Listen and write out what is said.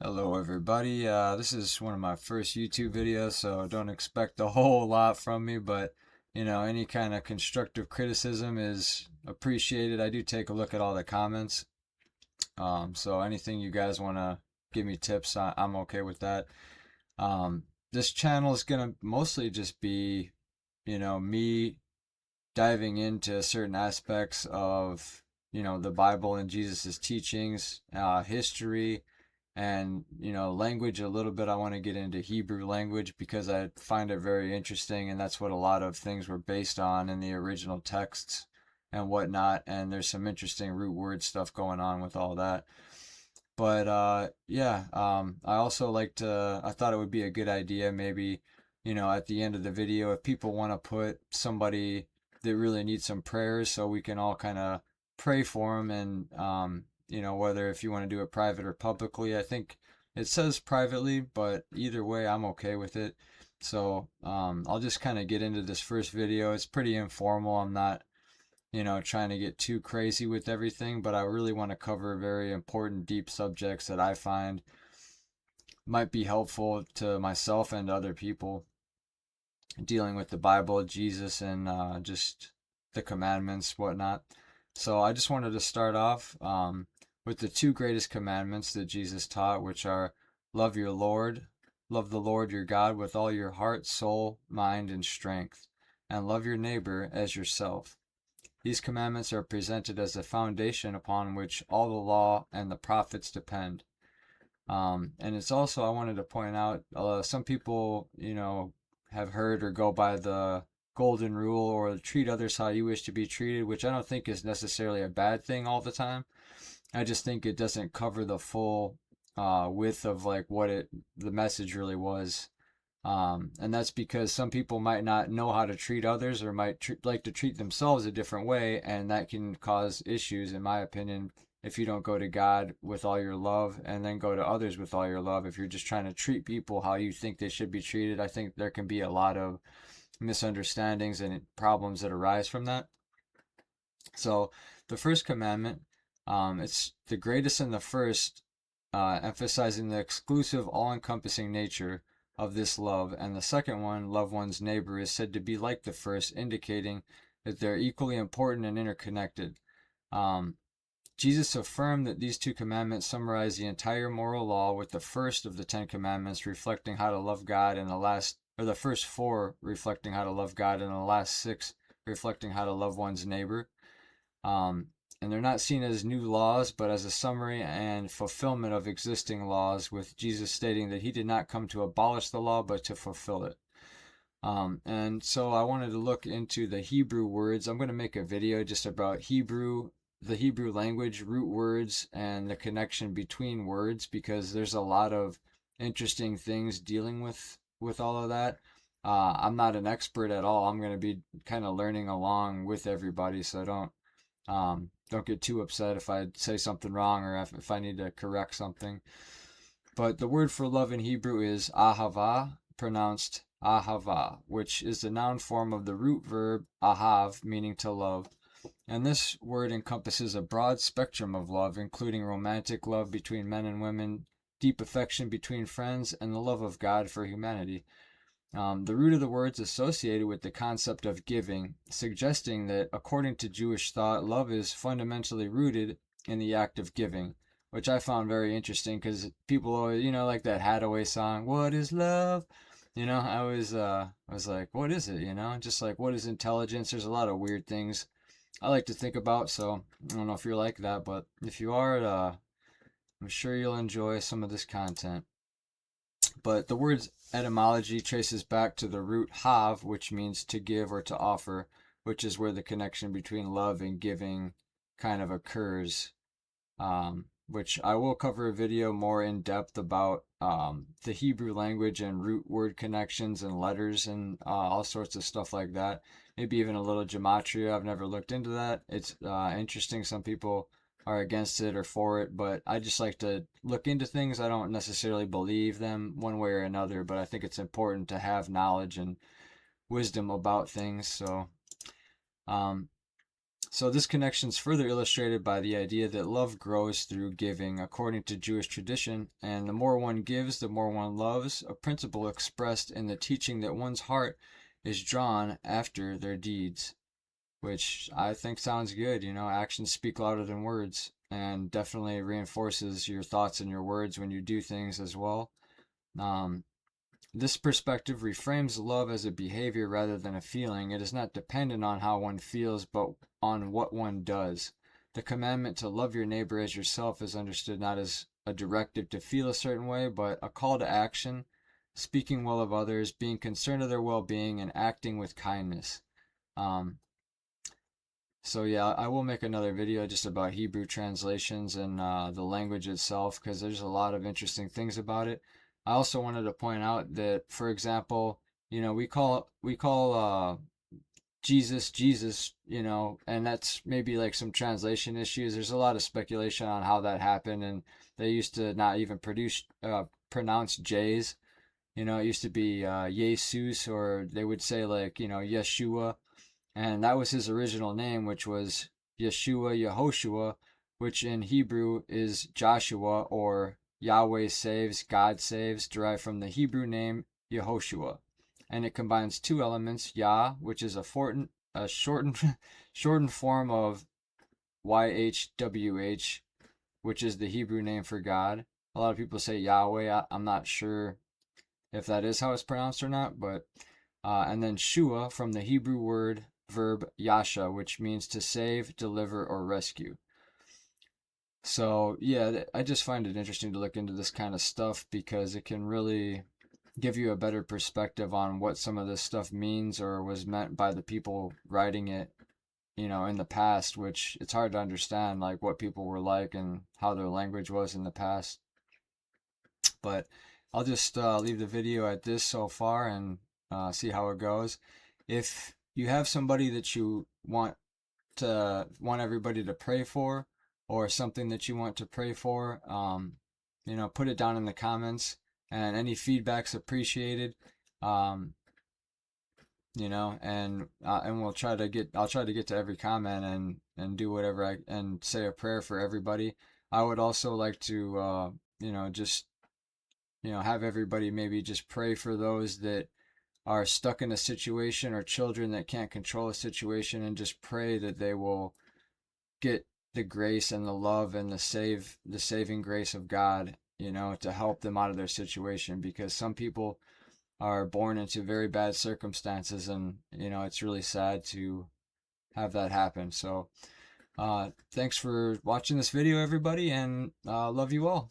Hello everybody, this is one of my first YouTube videos, so don't expect a whole lot from me, but any kind of constructive criticism is appreciated. I do take a look at all the comments, so anything you guys want to give me tips, I'm okay with that. This channel is gonna mostly just be, me diving into certain aspects of, the Bible and Jesus's teachings, history, and language a little bit. I want to get into Hebrew language because I find it very interesting, and that's what a lot of things were based on in the original texts and whatnot. And there's some interesting root word stuff going on with all that. But yeah, I also I thought it would be a good idea maybe, at the end of the video, if people want to put somebody that really needs some prayers so we can all kind of pray for them. And whether if you want to do it private or publicly. I think it says privately, but either way I'm okay with it. So I'll just kind of get into this first video. It's pretty informal. I'm not trying to get too crazy with everything, but I really want to cover very important, deep subjects that I find might be helpful to myself and other people dealing with the Bible, Jesus, and just the commandments, whatnot. So I just wanted to start off with the two greatest commandments that Jesus taught, which are love your Lord, love the Lord your God with all your heart, soul, mind, and strength, and love your neighbor as yourself. These commandments are presented as the foundation upon which all the law and the prophets depend. And it's also, I wanted to point out, some people, have heard or go by the golden rule or treat others how you wish to be treated, which I don't think is necessarily a bad thing all the time. I just think it doesn't cover the full width of like the message really was. And that's because some people might not know how to treat others or might like to treat themselves a different way, and that can cause issues, in my opinion, if you don't go to God with all your love and then go to others with all your love. If you're just trying to treat people how you think they should be treated, I think there can be a lot of misunderstandings and problems that arise from that. So, the first commandment, it's the greatest and the first, emphasizing the exclusive, all encompassing nature of this love. And the second one, love one's neighbor, is said to be like the first, indicating that they're equally important and interconnected. Um, Jesus affirmed that these two commandments summarize the entire moral law, with the first of the Ten Commandments reflecting how to love God, and the first four reflecting how to love God, and the last six reflecting how to love one's neighbor. Um, and they're not seen as new laws, but as a summary and fulfillment of existing laws, with Jesus stating that he did not come to abolish the law, but to fulfill it. And so I wanted to look into the Hebrew words. I'm going to make a video just about the Hebrew language, root words, and the connection between words, because there's a lot of interesting things dealing with all of that. I'm not an expert at all. I'm going to be kind of learning along with everybody, so don't get too upset if I say something wrong or if I need to correct something. But the word for love in Hebrew is ahava, pronounced ahava, which is the noun form of the root verb ahav, meaning to love. And this word encompasses a broad spectrum of love, including romantic love between men and women, deep affection between friends, and the love of God for humanity. The root of the words associated with the concept of giving, suggesting that according to Jewish thought, love is fundamentally rooted in the act of giving, which I found very interesting because people always, like that Hadaway song, "What is love?" I was like, what is it? Just like, what is intelligence? There's a lot of weird things I like to think about, so I don't know if you're like that, but if you are, I'm sure you'll enjoy some of this content. But the word's etymology traces back to the root hav, which means to give or to offer, which is where the connection between love and giving kind of occurs. Which I will cover a video more in depth about the Hebrew language and root word connections and letters and all sorts of stuff like that. Maybe even a little gematria. I've never looked into that. It's interesting. Some people are against it or for it, but I just like to look into things. I don't necessarily believe them one way or another, but I think it's important to have knowledge and wisdom about things. So, um, So this connection is further illustrated by the idea that love grows through giving, according to Jewish tradition, and the more one gives, the more one loves, a principle expressed in the teaching that one's heart is drawn after their deeds, which I think sounds good. Actions speak louder than words, and definitely reinforces your thoughts and your words when you do things as well. Um, this perspective reframes love as a behavior rather than a feeling. It is not dependent on how one feels, but on what one does. The commandment to love your neighbor as yourself is understood not as a directive to feel a certain way, but a call to action, speaking well of others, being concerned of their well being, and acting with kindness. Um, so yeah, I will make another video just about Hebrew translations and the language itself, because there's a lot of interesting things about it. I also wanted to point out that, for example, we call Jesus Jesus, and that's maybe like some translation issues. There's a lot of speculation on how that happened, and they used to not even pronounce J's. It used to be Jesus, or they would say like Yeshua, and that was his original name, which was Yeshua Yehoshua, which in Hebrew is Joshua, or Yahweh saves, God saves, derived from the Hebrew name Yehoshua. And it combines two elements, Yah, which is a shortened shortened form of YHWH, which is the Hebrew name for God. A lot of people say Yahweh. I'm not sure if that is how it's pronounced or not, but and then Shua from the Hebrew word verb yasha, which means to save, deliver, or rescue. So yeah, I just find it interesting to look into this kind of stuff because it can really give you a better perspective on what some of this stuff means or was meant by the people writing it, in the past, which it's hard to understand like what people were like and how their language was in the past. But I'll just leave the video at this so far and see how it goes. If you have somebody that you want everybody to pray for, or something that you want to pray for, put it down in the comments, and any feedback's appreciated. Um, and I'll try to get to every comment and do whatever and say a prayer for everybody. I would also like to just have everybody maybe just pray for those that are stuck in a situation, or children that can't control a situation, and just pray that they will get the grace and the love and the saving grace of God, to help them out of their situation, because some people are born into very bad circumstances, and it's really sad to have that happen. So thanks for watching this video, everybody, and love you all.